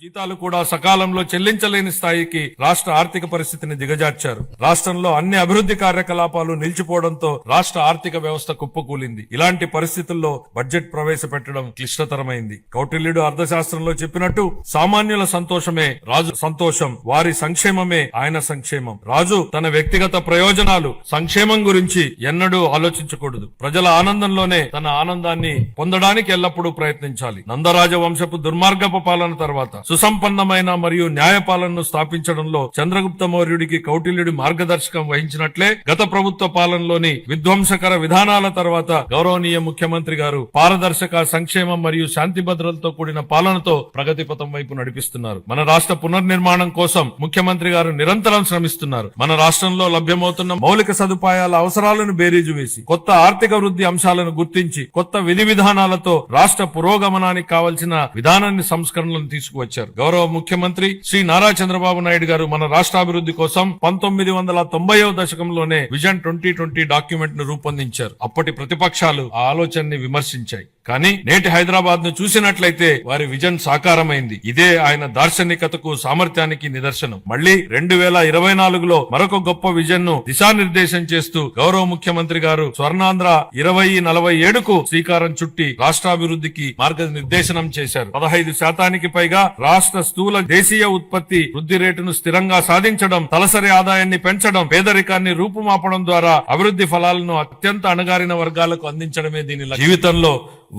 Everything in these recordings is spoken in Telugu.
జీతాలు కూడా సకాలంలో చెల్లించలేని స్థాయికి రాష్ట్ర ఆర్థిక పరిస్థితిని దిగజార్చారు. రాష్ట్రంలో అన్ని అభివృద్ధి కార్యకలాపాలు నిలిచిపోవడంతో రాష్ట్ర ఆర్థిక వ్యవస్థ కుప్పకూలింది. ఇలాంటి పరిస్థితుల్లో బడ్జెట్ ప్రవేశపెట్టడం క్లిష్టతరమైంది. కౌటిల్యుడు అర్థశాస్త్రంలో చెప్పినట్టు సామాన్యుల సంతోషమే రాజు సంతోషం, వారి సంక్షేమమే ఆయన సంక్షేమం. రాజు తన వ్యక్తిగత ప్రయోజనాలు సంక్షేమం గురించి ఎన్నడూ ఆలోచించకూడదు. ప్రజల ఆనందంలోనే తన ఆనందాన్ని పొందడానికి ఎల్లప్పుడూ ప్రయత్నించాలి. నందరాజ వంశపు దుర్మార్గపు పాలన తర్వాత సుసంపన్నమైన మరియు న్యాయపాలనను స్థాపించడంలో చంద్రగుప్త మౌర్యుడికి కౌటిల్యుడి మార్గదర్శకం వహించినట్లే గత ప్రభుత్వ పాలనలోని విధ్వంసకర విధానాల తర్వాత గౌరవనీయ ముఖ్యమంత్రి గారు పారదర్శక, సంక్షేమం మరియు శాంతి భద్రతలతో కూడిన పాలనతో ప్రగతి పథం వైపు నడిపిస్తున్నారు. మన రాష్ట్ర పునర్నిర్మాణం కోసం ముఖ్యమంత్రి గారు నిరంతరం శ్రమిస్తున్నారు. మన రాష్ట్రంలో లభ్యమవుతున్న మౌలిక సదుపాయాల అవసరాలను బేరీజు వేసి కొత్త ఆర్థిక వృద్ధి అంశాలను గుర్తించి కొత్త విధి విధానాలతో రాష్ట్ర పురోగమనానికి కావలసిన విధానాన్ని సంస్కరణలను తీసుకువచ్చారు. గౌరవ ముఖ్యమంత్రి శ్రీ నారా చంద్రబాబు నాయుడు గారు మన రాష్ట్రాభివృద్ధి కోసం 1990వ దశకంలోనే విజన్ 2020 డాక్యుమెంట్ ను రూపొందించారు. అప్పటి ప్రతిపక్షాలు ఆ ఆలోచనని విమర్శించాయి. కానీ నేటి హైదరాబాద్ ను చూసినట్లయితే వారి విజన్ సాకారమైంది. ఇదే ఆయన దార్శనికతకు, సామర్థ్యానికి నిదర్శనం. మళ్లీ 2024లో మరొక గొప్ప విజన్ ను దిశానిర్దేశం చేస్తూ గౌరవ ముఖ్యమంత్రి గారు స్వర్ణాంధ్ర 2047కు శ్రీకారం చుట్టి రాష్ట్రాభివృద్ధికి మార్గనిర్దేశనం చేశారు. 15% పైగా రాష్ట్ర స్థూల దేశీయ ఉత్పత్తి వృద్ధి రేటును స్థిరంగా సాధించడం, తలసరి ఆదాయాన్ని పెంచడం, పేదరికాన్ని రూపుమాపడం ద్వారా అభివృద్ధి ఫలాలను అత్యంత అణగారిన వర్గాలకు అందించడమే దీని లక్ష్యం. జీవితంలో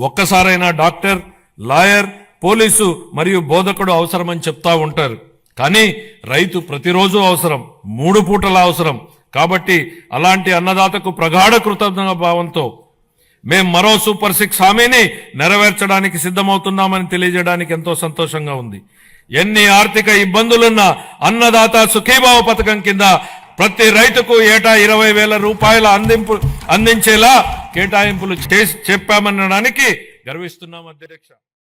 ఒక్కసారైనా డాక్టర్, లాయర్, పోలీసు మరియు బోధకుడు అవసరమని చెప్తా ఉంటారు. కానీ రైతు ప్రతిరోజు అవసరం, 3 పూటల అవసరం. కాబట్టి అలాంటి అన్నదాతకు ప్రగాఢ కృతజ్ఞత భావంతో మేం మరో సూపర్ 6 హామీని నెరవేర్చడానికి సిద్ధమవుతున్నామని తెలియజేయడానికి ఎంతో సంతోషంగా ఉంది. ఎన్ని ఆర్థిక ఇబ్బందులున్నా అన్నదాత సుఖీభావ పథకం కింద ప్రతి రైతుకు ఏటా 20,000 రూపాయల అందించేలా కేటాయింపులు చెప్పామనడానికి గర్విస్తున్నాం అధ్యక్ష.